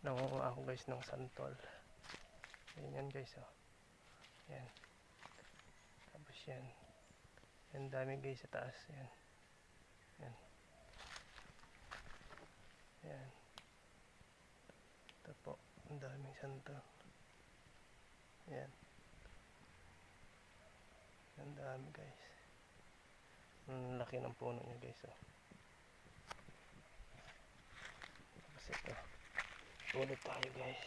Nangunguha ako guys ng santol. Yan guys oh. Yan. Tapos yan. Yan dami guys sa taas. Yan. Yan. Yan. Ito po. Ang daming santol. Yan. Ang dami guys. Ang laki ng puno niya guys oh. Tapos ito. Ulit tayo guys.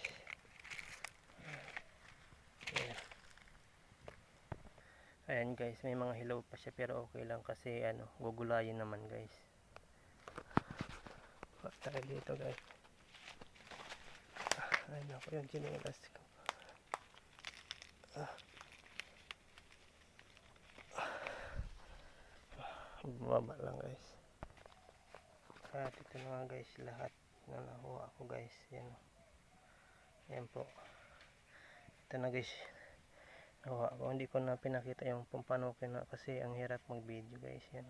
Ayan. Ayan guys, may mga hilaw pa siya pero okay lang kasi ano, gugulayin naman guys. Huwag tayo dito guys. Ayun ako yung chinilas ko. Bumaba lang guys. At ito na nga guys lahat na nakuha ako guys. Yan. Yan po. Ito na guys. Nakuha ako. Hindi ko na pinakita yung paano kasi ang hirap mag video guys. Yan.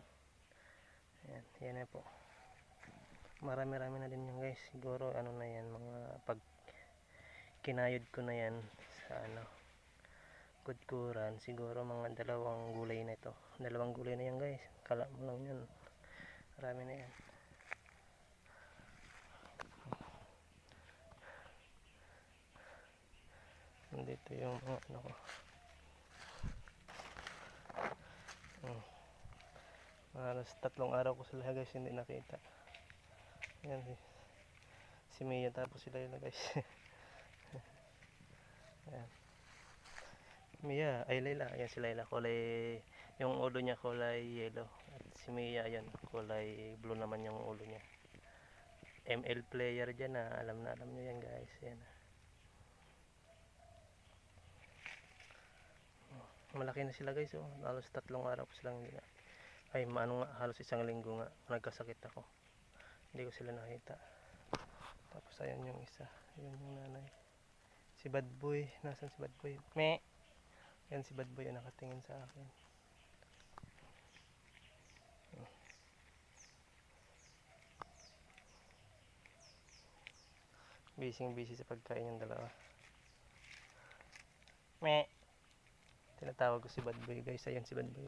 Yan. Yan na po. Marami-rami na din yan guys. Siguro ano na yan. Mga pag kinayod ko na yan sa ano. Kudkuran. Siguro mga dalawang gulay na ito. Dalawang gulay na yan guys. Kala mo lang yan. Marami na yan. Dito yung ano ko. Halos 3 araw ko sila guys hindi nakita. Yan si Mia tapos sila yun guys. Yan. Mia ay Layla. Ayan si Layla kulay yung ulo niya kulay yellow. At si Mia ayan kulay blue naman yung ulo niya. ML player dyan na alam nyo yan guys. Yan. Malaki na sila guys oh. Halos 3 araw ko silang hindi na. Ay maano nga halos 1 linggo nga nagkasakit ako. Hindi ko sila nakita. Tapos ayan yung isa. Ayan yung nanay. Si Bad Boy. Nasaan si Bad Boy? Me! Yan si Bad Boy yung nakatingin sa akin. Busy sa pagkain yung dalawa. Me! Tinatawag ko si Bad Boy guys. Ayan si Bad Boy.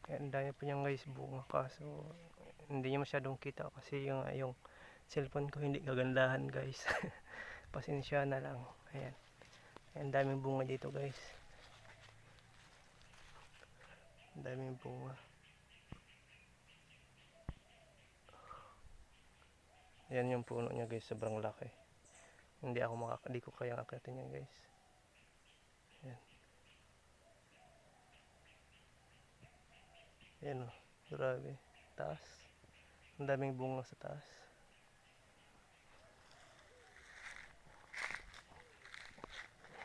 Ayan. Ang dami po niyang guys bunga kaso hindi niya masyadong kita kasi yung cellphone ko hindi kagandahan guys. Pasensya na lang. Ayan. Ang daming bunga dito guys. Ang daming bunga. Ayan yung puno niya guys, sobrang laki. Hindi ko kayang akitin yan guys. Ayan. Ayan o, grabe. Taas. Ang daming bunga sa taas.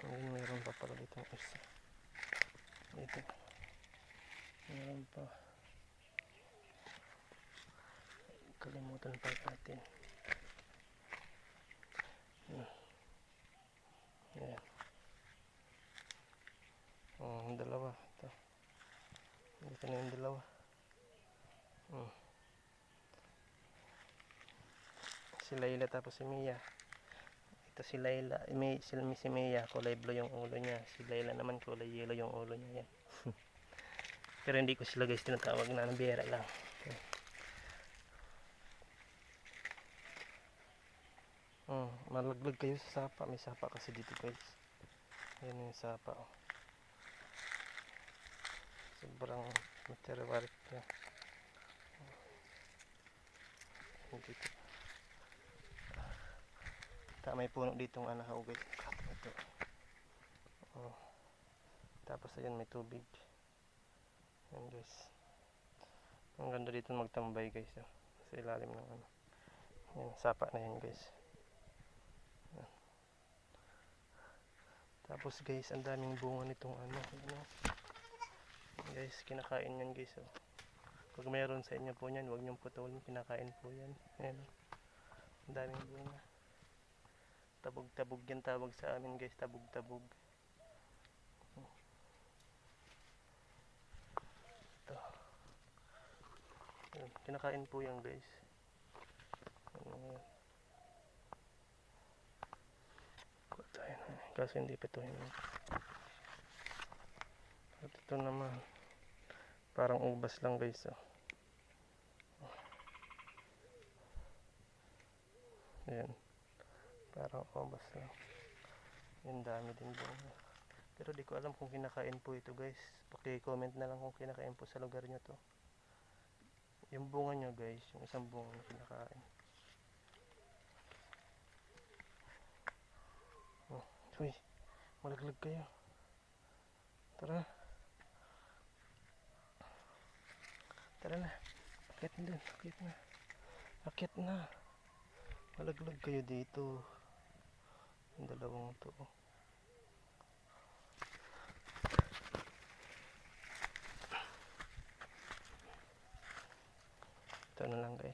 Ngayon mayroon pa pala dito ng isa. Dito. Mayroon pa. Kalimutan pa natin. Ayan. Ang dalawa. Ito. Dito na yung dalawa. Si Layla tapos si Mia. Ito si Layla, si Mia kulay blue yung ulo niya. Si Layla naman kulay yellow yung ulo niya. Yan. Pero hindi ko sila guys tinatawag na biyera lang. Malaglag kayo sa sapa. May sapa kasi dito guys. Ayan yung sapa. Sobrang materialit niya. Dito. May puno ditong anahaw guys. Ito. Tapos ayan may tubig. Ayan guys. Ang ganda dito magtambay guys. Sa ilalim ng ano. Ayan, sapa na yan guys. Ayan. Tapos guys, ang daming bunga nitong ano. Guys, kinakain yan guys. Pag mayroon sa inyo po yan, huwag niyong putulin. Kinakain po yan. Ayan. Ang daming bunga. Tabog-tabog yan tawag sa amin guys, tabog-tabog. Ito. Yun, kinakain po yan guys. Ano, kaso hindi pa ito yun. At ito naman parang ubas lang guys, oh. Ayan, parang ubas lang. Yung dami din bunga, pero di ko alam kung kinakain po ito guys. Paki-comment na lang kung kinakain po sa lugar nyo to. Yung bunga nyo guys, yung isang bunga na kinakain. Oh, uy, malaglag kayo. Tara. Tara na. Akit na dun. Akit na. Akit na. Malaglag kayo dito. Yung dalawang to. Ito na lang guys.